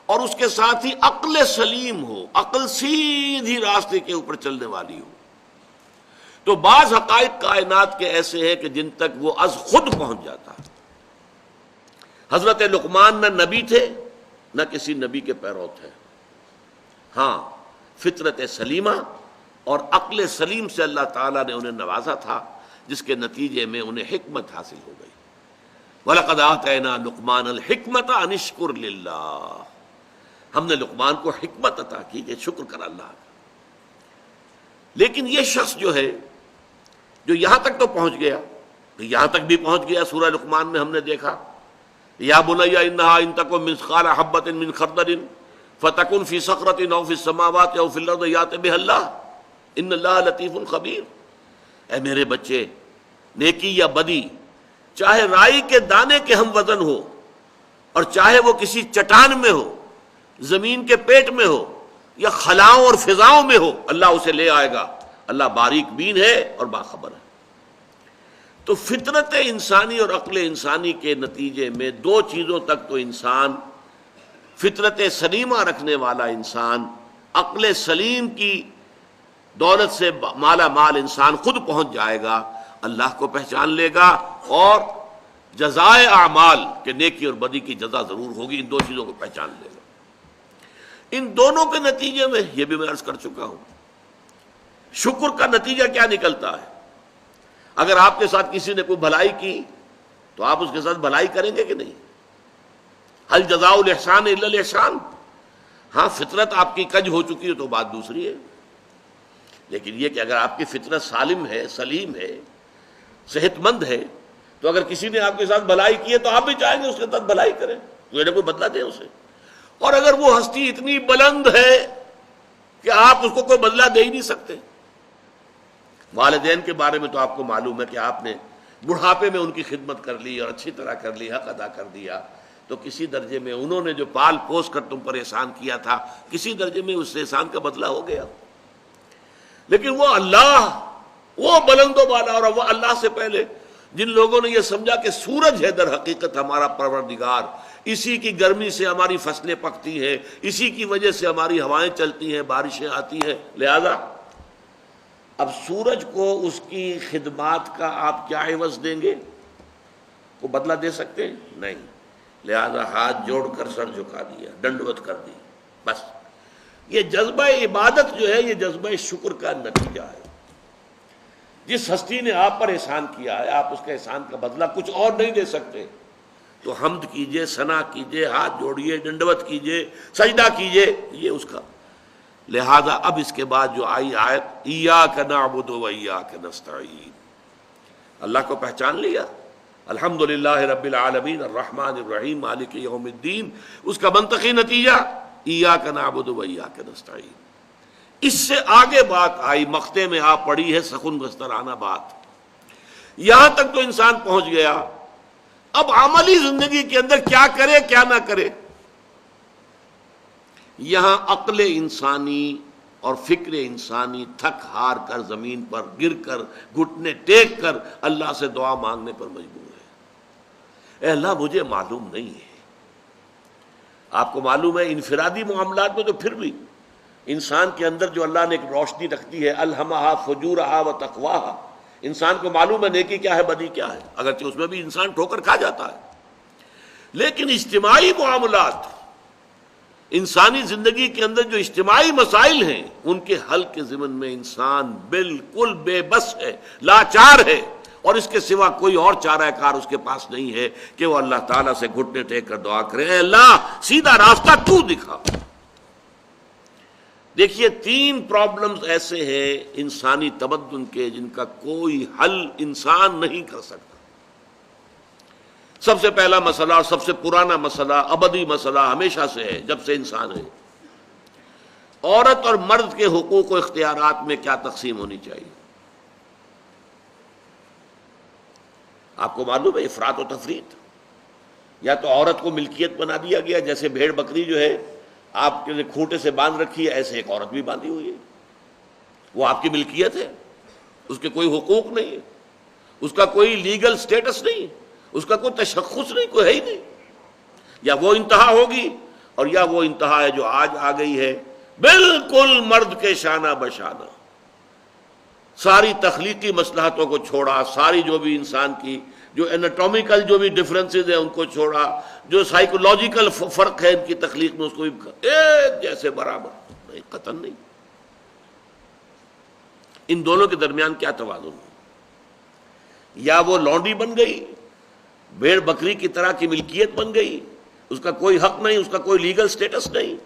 اور اس کے ساتھ ہی عقل سلیم ہو، عقل سیدھی راستے کے اوپر چلنے والی ہو. تو بعض حقائق کائنات کے ایسے ہیں کہ جن تک وہ از خود پہنچ جاتا ہے. حضرت لقمان نہ نبی تھے نہ کسی نبی کے پیرو تھے. ہاں، فطرت سلیمہ اور عقل سلیم سے اللہ تعالیٰ نے انہیں نوازا تھا، جس کے نتیجے میں انہیں حکمت حاصل ہو گئی. وَلَقَدْ آتَيْنَا لُقْمَانَ الْحِكْمَةَ أَنِ اشْكُرْ لِلَّهِ، ہم نے لقمان کو حکمت عطا کی کہ شکر کر اللہ کا. لیکن یہ شخص جو ہے، جو یہاں تک تو پہنچ گیا، یہاں تک بھی پہنچ گیا. سورہ لقمان میں ہم نے دیکھا، یا بنی انہا ان تکن مثقال حبۃ من خردل فتکن فی صخرۃ او فی السماوات او فی الارض یأت بها اللہ ان اللہ لطیف خبیر. اے میرے بچے، نیکی یا بدی چاہے رائی کے دانے کے ہم وزن ہو، اور چاہے وہ کسی چٹان میں ہو، زمین کے پیٹ میں ہو، یا خلاؤں اور فضاؤں میں ہو، اللہ اسے لے آئے گا. اللہ باریک بین ہے اور باخبر ہے. تو فطرت انسانی اور عقل انسانی کے نتیجے میں دو چیزوں تک تو انسان، فطرت سلیمہ رکھنے والا انسان، عقل سلیم کی دولت سے مالا مال انسان خود پہنچ جائے گا، اللہ کو پہچان لے گا، اور جزائے اعمال کہ نیکی اور بدی کی جزا ضرور ہوگی. ان دو چیزوں کو پہچان لے گا. ان دونوں کے نتیجے میں یہ بھی میں عرض کر چکا ہوں، شکر کا نتیجہ کیا نکلتا ہے. اگر آپ کے ساتھ کسی نے کوئی بھلائی کی تو آپ اس کے ساتھ بھلائی کریں گے کہ نہیں؟ هل جزاء الاحسان الا الاحسان. ہاں، فطرت آپ کی کج ہو چکی ہے تو بات دوسری ہے. لیکن یہ کہ اگر آپ کی فطرت سالم ہے، سلیم ہے، صحت مند ہے، تو اگر کسی نے آپ کے ساتھ بھلائی کی ہے تو آپ بھی چاہیں گے اس کے ساتھ بھلائی کریں، کوئی نہ کوئی بدلہ دیں اسے. اور اگر وہ ہستی اتنی بلند ہے کہ آپ اس کو کوئی بدلہ دے ہی نہیں سکتے. والدین کے بارے میں تو آپ کو معلوم ہے کہ آپ نے بڑھاپے میں ان کی خدمت کر لی اور اچھی طرح کر لی، حق ادا کر دیا، تو کسی درجے میں انہوں نے جو پال پوس کر تم پر احسان کیا تھا، کسی درجے میں اس احسان کا بدلہ ہو گیا. لیکن وہ اللہ، وہ بلند و بالا، اور وہ اللہ سے پہلے جن لوگوں نے یہ سمجھا کہ سورج ہے در حقیقت ہمارا پروردگار، اسی کی گرمی سے ہماری فصلیں پکتی ہیں، اسی کی وجہ سے ہماری ہوائیں چلتی ہیں، بارشیں آتی ہیں، لہذا اب سورج کو اس کی خدمات کا آپ کیا عوض دیں گے؟ کو بدلہ دے سکتے ہیں؟ نہیں. لہذا ہاتھ جوڑ کر سر جھکا دیا، ڈنڈوت کر دی. بس یہ جذبہ عبادت جو ہے، یہ جذبہ شکر کا نتیجہ ہے. جس ہستی نے آپ پر احسان کیا ہے، آپ اس کے احسان کا بدلہ کچھ اور نہیں دے سکتے. تو حمد کیجئے، ثنا کیجئے، ہاتھ جوڑیے، ڈنڈوت کیجئے، سجدہ کیجئے، یہ اس کا. لہذا اب اس کے بعد جو آئی آیت، ایاک نعبد و ایاک نستعین، اللہ کو پہچان لیا، الحمدللہ رب العالمین الرحمن الرحیم مالک یوم الدین، اس کا منطقی نتیجہ ایاک نعبد و ایاک نستعین. اس سے آگے بات آئی، مقطع میں آپ پڑھی ہے سخن بسترانہ بات. یہاں تک تو انسان پہنچ گیا، اب عملی زندگی کے اندر کیا کرے کیا نہ کرے. یہاں عقل انسانی اور فکر انسانی تھک ہار کر زمین پر گر کر گھٹنے ٹیک کر اللہ سے دعا مانگنے پر مجبور ہے. اے اللہ، مجھے معلوم نہیں ہے. آپ کو معلوم ہے انفرادی معاملات میں تو پھر بھی انسان کے اندر جو اللہ نے ایک روشنی رکھتی ہے، الہمہا فجورہا و تقواہا، انسان کو معلوم ہے نیکی کیا ہے، بدی کیا ہے، اگرچہ اس میں بھی انسان ٹھوکر کھا جاتا ہے. لیکن اجتماعی معاملات، انسانی زندگی کے اندر جو اجتماعی مسائل ہیں، ان کے حل کے ضمن میں انسان بالکل بے بس ہے، لاچار ہے، اور اس کے سوا کوئی اور چارہ کار اس کے پاس نہیں ہے کہ وہ اللہ تعالیٰ سے گھٹنے ٹیک کر دعا کرے، اے اللہ سیدھا راستہ تو دکھا. دیکھیے، 3 پرابلمز ایسے ہیں انسانی تمدن کے جن کا کوئی حل انسان نہیں کر سکتا. سب سے پہلا مسئلہ اور سب سے پرانا مسئلہ، ابدی مسئلہ ہمیشہ سے ہے، جب سے انسان ہے، عورت اور مرد کے حقوق و اختیارات میں کیا تقسیم ہونی چاہیے. آپ کو معلوم ہے افراط و تفریط. یا تو عورت کو ملکیت بنا دیا گیا، جیسے بھیڑ بکری جو ہے آپ کے کھوٹے سے باندھ رکھی ہے، ایسے ایک عورت بھی باندھی ہوئی ہے، وہ آپ کی ملکیت ہے، اس کے کوئی حقوق نہیں ہے، اس کا کوئی لیگل سٹیٹس نہیں ہے، اس کا کوئی تشخص نہیں، کوئی ہے ہی نہیں. یا وہ انتہا ہوگی اور یا وہ انتہا ہے جو آج آ گئی ہے، بالکل مرد کے شانہ بشانہ، ساری تخلیقی مصلحتوں کو چھوڑا، ساری جو بھی انسان کی جو انیٹومیکل جو بھی ڈفرینسز ہیں ان کو چھوڑا، جو سائیکولوجیکل فرق ہے ان کی تخلیق میں اس کو بھی ایک جیسے برابر، نہیں قطعاً نہیں۔ ان دونوں کے درمیان کیا توازن ہے؟ یا وہ لونڈی بن گئی، بھیڑ بکری کی طرح کی ملکیت بن گئی، اس کا کوئی حق نہیں، اس کا کوئی لیگل سٹیٹس نہیں،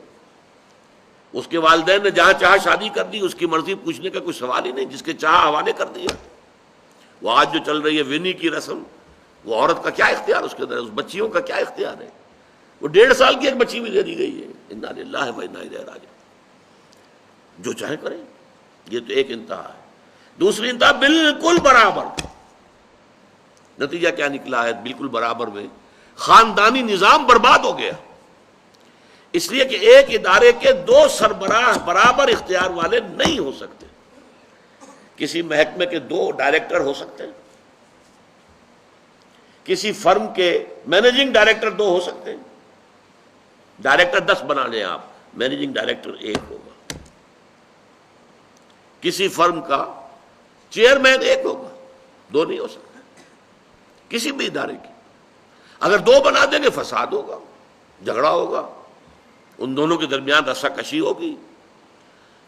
اس کے والدین نے جہاں چاہا شادی کر دی، اس کی مرضی پوچھنے کا کوئی سوال ہی نہیں، جس کے چاہا حوالے کر دیا۔ وہ آج جو چل رہی ہے ونی کی رسم، وہ عورت کا کیا اختیار اس کے اندر ہے، اس بچیوں کا کیا اختیار ہے؟ وہ 1.5 سال کی ایک بچی بھی دے دی گئی ہے، انا للہ و انا الیہ راجعون، جو چاہے کریں۔ یہ تو ایک انتہا ہے۔ دوسری انتہا بالکل برابر، نتیجہ کیا نکلا ہے؟ بالکل برابر میں خاندانی نظام برباد ہو گیا، اس لیے کہ ایک ادارے کے 2 سربراہ برابر اختیار والے نہیں ہو سکتے۔ کسی محکمے کے 2 ڈائریکٹر ہو سکتے ہیں، کسی فرم کے مینیجنگ ڈائریکٹر 2 ہو سکتے ہیں، ڈائریکٹر 10 بنا لیں آپ، مینیجنگ ڈائریکٹر 1 ہوگا۔ کسی فرم کا چیئرمین 1 ہوگا، 2 نہیں ہو سکتا کسی بھی ادارے کی۔ اگر 2 بنا دیں گے فساد ہوگا، جھگڑا ہوگا، ان دونوں کے درمیان رسا کشی ہوگی۔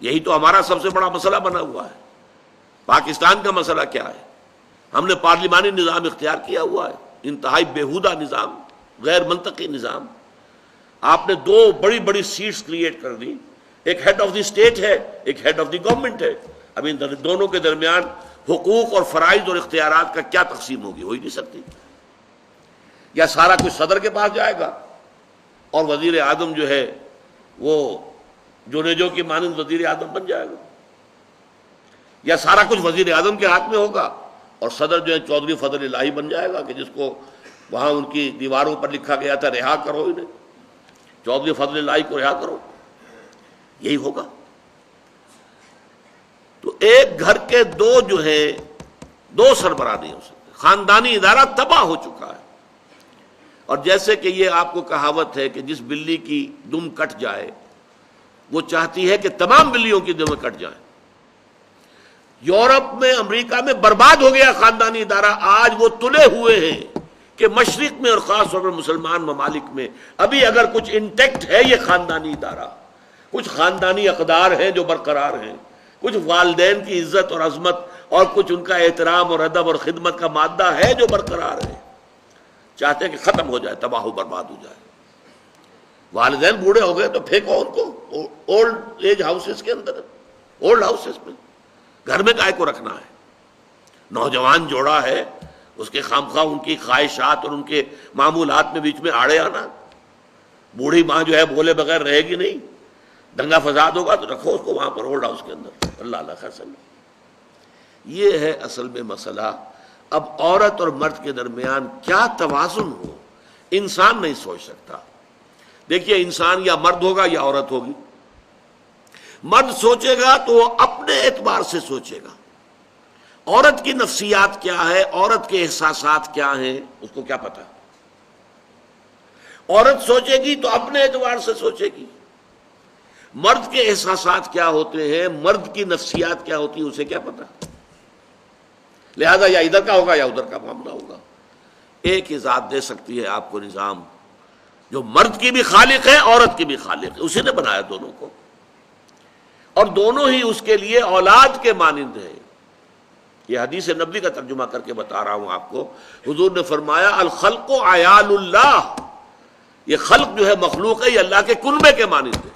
یہی تو ہمارا سب سے بڑا مسئلہ بنا ہوا ہے۔ پاکستان کا مسئلہ کیا ہے؟ ہم نے پارلیمانی نظام اختیار کیا ہوا ہے، انتہائی بیہودہ نظام، غیر منطقی نظام۔ آپ نے 2 بڑی بڑی سیٹس کریٹ کر دی، ایک ہیڈ آف دی اسٹیٹ ہے، ایک ہیڈ آف دی گورنمنٹ ہے۔ اب ان دونوں کے درمیان حقوق اور فرائض اور اختیارات کا کیا تقسیم ہوگی؟ ہو ہی نہیں سکتی۔ یا سارا کچھ صدر کے پاس جائے گا اور وزیر اعظم جو ہے وہ جونیجو کی مانند وزیر اعظم بن جائے گا، یا سارا کچھ وزیر اعظم کے ہاتھ میں ہوگا اور صدر جو ہے چودھری فضل الہی بن جائے گا، کہ جس کو وہاں ان کی دیواروں پر لکھا گیا تھا رہا کرو انہیں، چودھری فضل الہی کو رہا کرو، یہی ہوگا۔ تو ایک گھر کے 2 جو ہیں 2 سربراہ نہیں ہو سکتے، خاندانی ادارہ تباہ ہو چکا ہے۔ اور جیسے کہ یہ آپ کو کہاوت ہے کہ جس بلی کی دم کٹ جائے وہ چاہتی ہے کہ تمام بلیوں کی دمیں کٹ جائیں۔ یورپ میں، امریکہ میں برباد ہو گیا خاندانی ادارہ، آج وہ تلے ہوئے ہیں کہ مشرق میں اور خاص طور پر مسلمان ممالک میں ابھی اگر کچھ انٹیکٹ ہے یہ خاندانی ادارہ، کچھ خاندانی اقدار ہیں جو برقرار ہیں، کچھ والدین کی عزت اور عظمت اور کچھ ان کا احترام اور ادب اور خدمت کا مادہ ہے جو برقرار ہے۔ چاہتے ہیں کہ ختم ہو جائے، تباہ و برباد ہو جائے۔ والدین بوڑھے ہو گئے تو پھینکو ان کو اولڈ ایج ہاؤسز کے اندر، اولڈ ہاؤسز میں، گھر میں کائے کو رکھنا ہے؟ نوجوان جوڑا ہے، اس کے خامخواہ ان کی خواہشات اور ان کے معمولات میں بیچ میں آڑے آنا۔ بوڑھی ماں جو ہے بولے بغیر رہے گی نہیں، دنگا فساد ہوگا تو رکھو اس کو وہاں پر اولڈ ہاؤس کے اندر، اللہ اللہ خیر سمجھ۔ یہ ہے اصل میں مسئلہ۔ اب عورت اور مرد کے درمیان کیا توازن ہو، انسان نہیں سوچ سکتا۔ دیکھیے، انسان یا مرد ہوگا یا عورت ہوگی۔ مرد سوچے گا تو وہ اپنے اعتبار سے سوچے گا، عورت کی نفسیات کیا ہے، عورت کے احساسات کیا ہیں، اس کو کیا پتا۔ عورت سوچے گی تو اپنے اعتبار سے سوچے گی، مرد کے احساسات کیا ہوتے ہیں، مرد کی نفسیات کیا ہوتی ہے، اسے کیا پتا۔ لہذا یا ادھر کا ہوگا یا ادھر کا معاملہ ہوگا۔ ایک ہی ذات دے سکتی ہے آپ کو نظام، جو مرد کی بھی خالق ہے عورت کی بھی خالق ہے، اسی نے بنایا دونوں کو، اور دونوں ہی اس کے لیے اولاد کے مانند ہیں۔ یہ حدیث نبوی کا ترجمہ کر کے بتا رہا ہوں آپ کو۔ حضور نے فرمایا الخلق عیال اللہ، یہ خلق جو ہے مخلوق ہے، یہ اللہ کے کنبے کے مانند ہے۔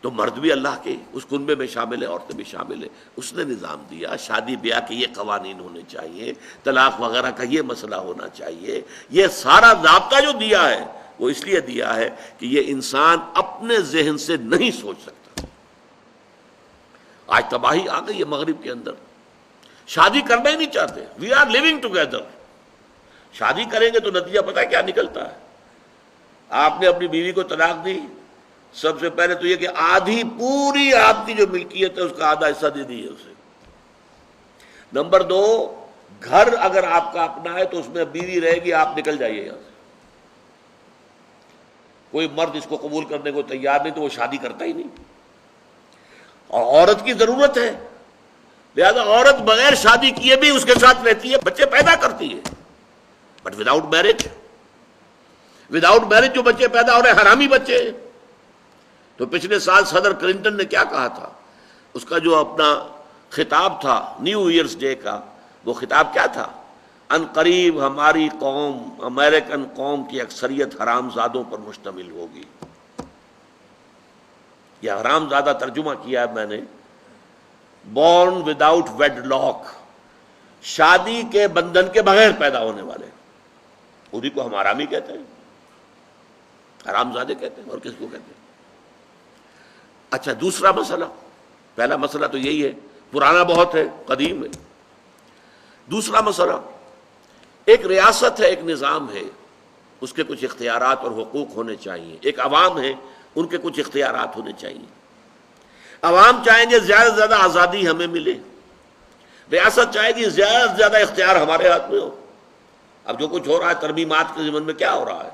تو مرد بھی اللہ کے اس کنبے میں شامل ہے، عورتیں بھی شامل ہے۔ اس نے نظام دیا، شادی بیاہ کے یہ قوانین ہونے چاہیے، طلاق وغیرہ کا یہ مسئلہ ہونا چاہیے۔ یہ سارا ضابطہ جو دیا ہے وہ اس لیے دیا ہے کہ یہ انسان اپنے ذہن سے نہیں سوچ سکتا۔ آج تباہی آ گئی ہے مغرب کے اندر، شادی کرنا ہی نہیں چاہتے۔ وی آر لیونگ ٹوگیدر، شادی کریں گے تو نتیجہ پتہ ہے کیا نکلتا ہے؟ آپ نے اپنی بیوی کو طلاق دی، سب سے پہلے تو یہ کہ آدھی پوری آپ کی جو ملکیت ہے اس کا آدھا حصہ دے دیے اسے۔ نمبر 2، گھر اگر آپ کا اپنا ہے تو اس میں بیوی رہے گی، آپ نکل جائیے یہاں سے۔ کوئی مرد اس کو قبول کرنے کو تیار نہیں تو وہ شادی کرتا ہی نہیں. اور عورت کی ضرورت ہے، لہذا عورت بغیر شادی کیے بھی اس کے ساتھ رہتی ہے، بچے پیدا کرتی ہے، but without marriage. Without marriage جو بچے پیدا ہو رہے ہیں حرامی بچے. تو پچھلے سال صدر کلنٹن نے کیا کہا تھا، اس کا جو اپنا خطاب تھا نیو ایئرز ڈے کا، وہ خطاب کیا تھا؟ ان قریب ہماری قوم، امریکن قوم کی اکثریت حرام زادوں پر مشتمل ہوگی. یہ حرام زادہ ترجمہ کیا ہے میں نے، بورن وداؤٹ ویڈ لاک، شادی کے بندھن کے بغیر پیدا ہونے والے. اسی کو ہم حرامی کہتے ہیں، حرام زادے کہتے ہیں، اور کس کو کہتے ہیں؟ اچھا دوسرا مسئلہ، پہلا مسئلہ تو یہی ہے، پرانا بہت ہے، قدیم ہے. دوسرا مسئلہ، ایک ریاست ہے، ایک نظام ہے، اس کے کچھ اختیارات اور حقوق ہونے چاہیے. ایک عوام ہے، ان کے کچھ اختیارات ہونے چاہیے. عوام چاہیں گے زیادہ سے زیادہ آزادی ہمیں ملے، ریاست چاہے گی زیادہ سے زیادہ اختیار ہمارے ہاتھ میں ہو. اب جو کچھ ہو رہا ہے ترمیمات کے ضمن میں کیا ہو رہا ہے؟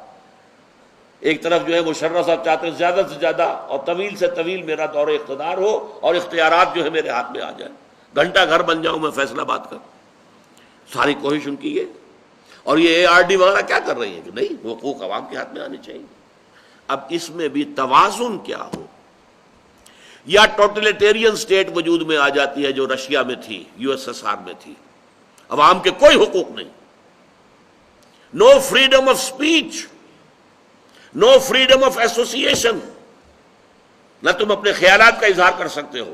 ایک طرف جو ہے مشرف صاحب چاہتے ہیں زیادہ سے زیادہ اور طویل سے طویل میرا دور اقتدار ہو اور اختیارات جو ہے میرے ہاتھ میں آ جائے، گھنٹہ گھر بن جاؤں میں فیصل آباد کا. ساری کوشش ان کی ہے. اور یہ ARD وغیرہ کیا کر رہی ہے کہ نہیں، حقوق عوام کے ہاتھ میں آنے چاہیے. اب اس میں بھی توازن کیا ہو. یا ٹوٹلیٹیرین سٹیٹ وجود میں آ جاتی ہے جو رشیا میں تھی، USSR میں تھی، عوام کے کوئی حقوق نہیں، no freedom of speech, no freedom of association. نہ تم اپنے خیالات کا اظہار کر سکتے ہو،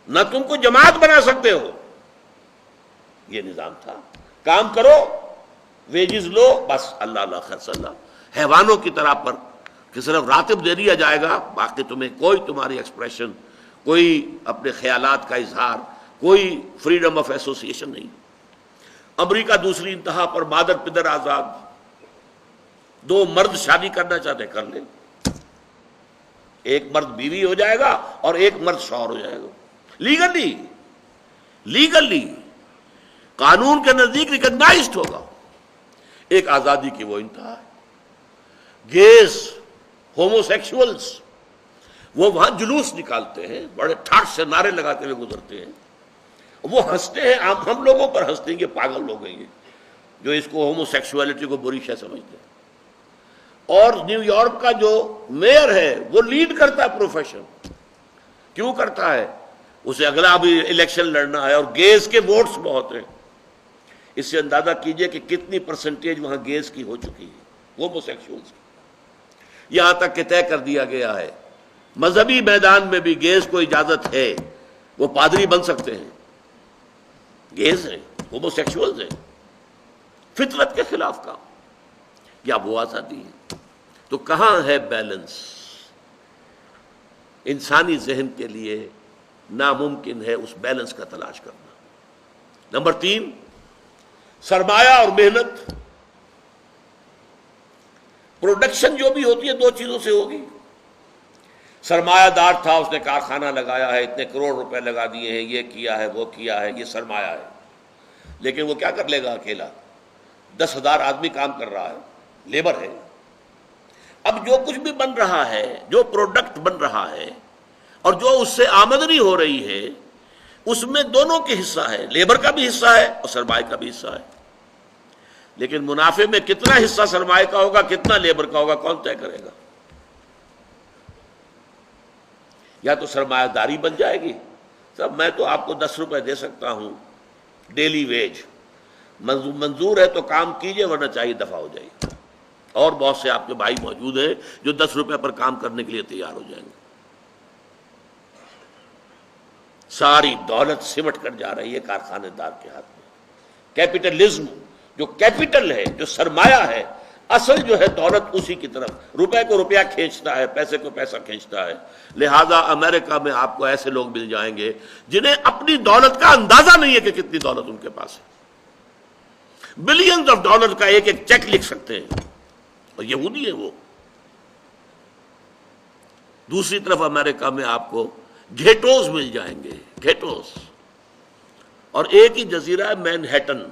نہ تم کو جماعت بنا سکتے ہو. یہ نظام تھا. کام کرو، ویجز لو، بس اللہ اللہ خیر صلی اللہ. حیوانوں کی طرح پر کہ صرف راتب دے دیا جائے گا، باقی تمہیں کوئی تمہاری ایکسپریشن، کوئی اپنے خیالات کا اظہار، کوئی فریڈم آف ایسوسیشن نہیں. امریکہ دوسری انتہا پر، مادر پدر آزاد. دو مرد شادی کرنا چاہتے کر لیں، ایک مرد بیوی ہو جائے گا اور ایک مرد شوہر ہو جائے گا. لیگلی قانون کے نزدیک ریکگنائزڈ ہوگا. ایک آزادی کی وہ انتہا ہے. گیز، ہومو سیکشولز، وہ وہاں جلوس نکالتے ہیں، بڑے ٹھاٹ سے نعرے لگاتے ہوئے گزرتے ہیں. وہ ہنستے ہیں، ہم لوگوں پر ہنستے ہیں، یہ پاگل لوگ ہیں یہ جو اس کو ہومو سیکشولیٹی کو بری شے سمجھتے ہیں. اور نیو یارک کا جو میئر ہے وہ لیڈ کرتا ہے پروفیشن. کیوں کرتا ہے؟ اسے اگلا بھی الیکشن لڑنا ہے اور گیز کے ووٹس بہت ہیں. اس سے اندازہ کیجئے کہ کتنی پرسنٹیج وہاں گیز کی ہو چکی ہے، ہومو سیکشولز کی. یہاں تک کہ طے کر دیا گیا ہے مذہبی میدان میں بھی گیز کو اجازت ہے، وہ پادری بن سکتے ہیں. گیز ہیں، ہومو سیکشولز ہیں. فطرت کے خلاف کام، یا وہ آزادی ہے. تو کہاں ہے بیلنس؟ انسانی ذہن کے لیے ناممکن ہے اس بیلنس کا تلاش کرنا. نمبر 3، سرمایہ اور محنت. پروڈکشن جو بھی ہوتی ہے دو چیزوں سے ہوگی. سرمایہ دار تھا، اس نے کارخانہ لگایا ہے، اتنے کروڑ روپے لگا دیے ہیں، یہ کیا ہے وہ کیا ہے، یہ سرمایہ ہے. لیکن وہ کیا کر لے گا اکیلا؟ 10,000 آدمی کام کر رہا ہے، لیبر ہے. اب جو کچھ بھی بن رہا ہے، جو پروڈکٹ بن رہا ہے اور جو اس سے آمدنی ہو رہی ہے، اس میں دونوں کے حصہ ہے، لیبر کا بھی حصہ ہے اور سرمایہ کا بھی حصہ ہے. لیکن منافع میں کتنا حصہ سرمایہ کا ہوگا، کتنا لیبر کا ہوگا، کون طے کرے گا؟ یا تو سرمایہ داری بن جائے گی، صاحب میں تو آپ کو 10 روپے دے سکتا ہوں ڈیلی ویج، منظور ہے تو کام کیجئے ورنہ چاہیے دفع ہو جائیے. اور بہت سے آپ کے بھائی موجود ہیں جو 10 روپے پر کام کرنے کے لیے تیار ہو جائیں گے. ساری دولت سمٹ کر جا رہی ہے کارخانے دار کے ہاتھ میں. کیپٹلزم، جو کیپٹل ہے، جو سرمایہ ہے، اصل جو ہے دولت اسی کی طرف، روپے کو روپیہ کھینچتا ہے، پیسے کو پیسہ کھینچتا ہے. لہذا امریکہ میں آپ کو ایسے لوگ مل جائیں گے جنہیں اپنی دولت کا اندازہ نہیں ہے کہ کتنی دولت ان کے پاس ہے. بلینز آف ڈالر کا ایک ایک چیک لکھ سکتے ہیں، اور یہودی ہیں وہ. دوسری طرف امریکہ میں آپ کو گھیٹوز مل جائیں گے، گھیٹوز. اور ایک ہی جزیرہ ہے مینہٹن،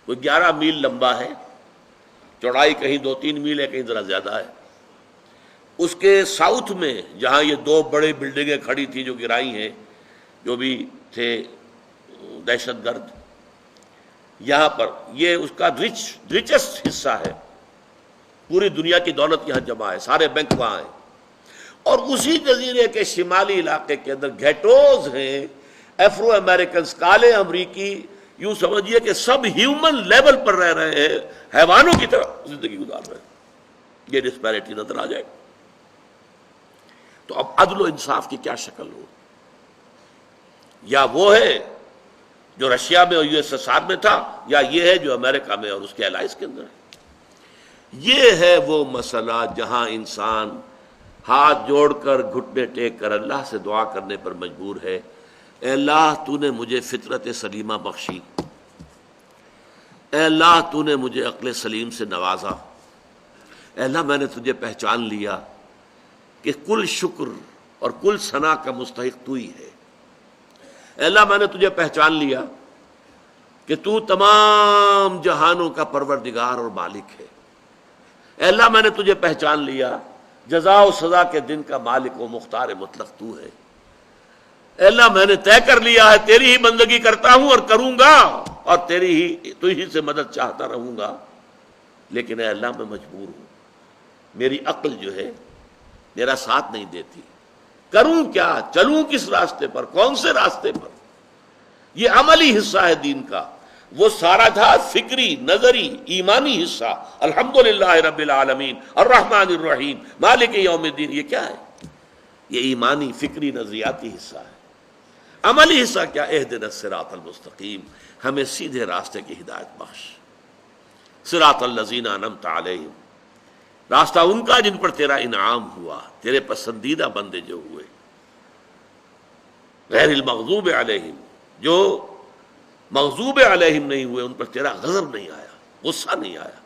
کوئی 11 میل لمبا ہے، چوڑائی کہیں 2-3 میل ہے، کہیں ذرا زیادہ ہے. اس کے ساؤتھ میں جہاں یہ دو بڑے بلڈنگیں کھڑی تھی جو گرائی ہیں، جو بھی تھے دہشت گرد، یہاں پر یہ اس کا ریچسٹ حصہ ہے، پوری دنیا کی دولت یہاں جمع ہے، سارے بینک وہاں ہیں، اور اسی جزیرے کے شمالی علاقے کے اندر گھیٹوز ہیں، افرو امریکنز، کالے امریکی، یوں سمجھیے کہ سب ہیومن لیول پر رہ رہے ہیں، حیوانوں کی طرح زندگی گزار رہے ہیں۔ یہ ڈسپیرٹی نظر آ جائے تو اب عدل و انصاف کی کیا شکل ہو؟ یا وہ ہے جو رشیا میں اور یو ایس ایس آر میں تھا، یا یہ ہے جو امریکہ میں اور اس کے الائز کے اندر ہے۔ یہ ہے وہ مسئلہ جہاں انسان ہاتھ جوڑ کر گھٹنے ٹیک کر اللہ سے دعا کرنے پر مجبور ہے، اے اللہ تو نے مجھے فطرت سلیمہ بخشی، اے اللہ تو نے مجھے عقل سلیم سے نوازا، اے اللہ میں نے تجھے پہچان لیا کہ کل شکر اور کل ثنا کا مستحق تو ہی ہے، اے اللہ میں نے تجھے پہچان لیا کہ تو تمام جہانوں کا پروردگار اور مالک ہے، اے اللہ میں نے تجھے پہچان لیا جزا و سزا کے دن کا مالک و مختار مطلق تو ہے، اے اللہ میں نے طے کر لیا ہے تیری ہی بندگی کرتا ہوں اور کروں گا، اور تیری ہی تو ہی سے مدد چاہتا رہوں گا، لیکن اے اللہ میں مجبور ہوں، میری عقل جو ہے میرا ساتھ نہیں دیتی، کروں کیا، چلوں کس راستے پر، کون سے راستے پر؟ یہ عملی حصہ ہے دین کا، وہ سارا تھا فکری، نظری، ایمانی حصہ، الحمدللہ رب العالمین الرحمن الرحیم مالک یوم الدین، یہ کیا ہے؟ یہ ایمانی، فکری، نظریاتی حصہ ہے۔ عملی حصہ کیا؟ اہدنا الصراط المستقیم، ہمیں سیدھے راستے کی ہدایت بخش، صراط الذین انعمت علیہم، راستہ ان کا جن پر تیرا انعام ہوا، تیرے پسندیدہ بندے جو ہوئے، غیر المغضوب علیہم، جو مغضوب علیہم نہیں ہوئے، ان پر تیرا غضب نہیں آیا، غصہ نہیں آیا،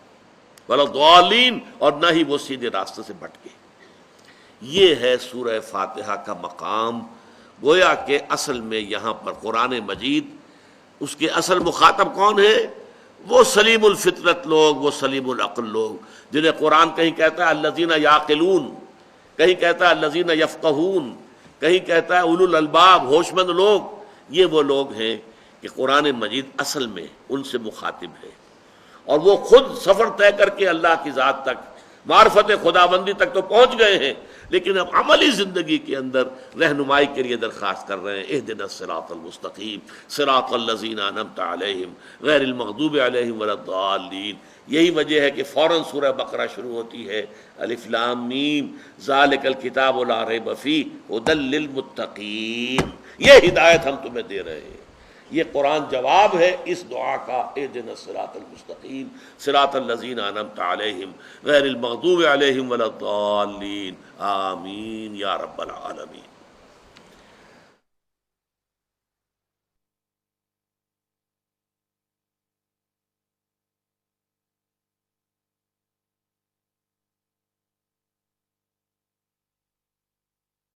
ولا الضالین، اور نہ ہی وہ سیدھے راستے سے بھٹکے۔ یہ ہے سورہ فاتحہ کا مقام، گویا کہ اصل میں یہاں پر قرآن مجید، اس کے اصل مخاطب کون ہے؟ وہ سلیم الفطرت لوگ، وہ سلیم العقل لوگ، جنہیں قرآن کہیں کہتا ہے الذین یعقلون، کہیں کہتا ہے الذین یفقہون، کہیں کہتا ہے اولو الالباب، ہوش مند لوگ۔ یہ وہ لوگ ہیں کہ قرآن مجید اصل میں ان سے مخاطب ہے، اور وہ خود سفر طے کر کے اللہ کی ذات تک، معرفت خداوندی تک تو پہنچ گئے ہیں، لیکن اب عملی زندگی کے اندر رہنمائی کے لیے درخواست کر رہے ہیں، اہدنا الصراط المستقیم صراط الذین انعمت علیہم غیر المغضوب علیہم ولا الضالین۔ یہی وجہ ہے کہ فوراً سورہ بقرہ شروع ہوتی ہے، الف لام میم ذالک الکتاب لا ریب فیہ ھدی للمتقین، یہ ہدایت ہم تمہیں دے رہے ہیں۔ یہ قرآن جواب ہے اس دعا کا، اہدنا الصراط المستقیم صراط الذین انعمت علیہم غیر المغضوب علیہم ولا الضالین، آمین یا رب العالمین۔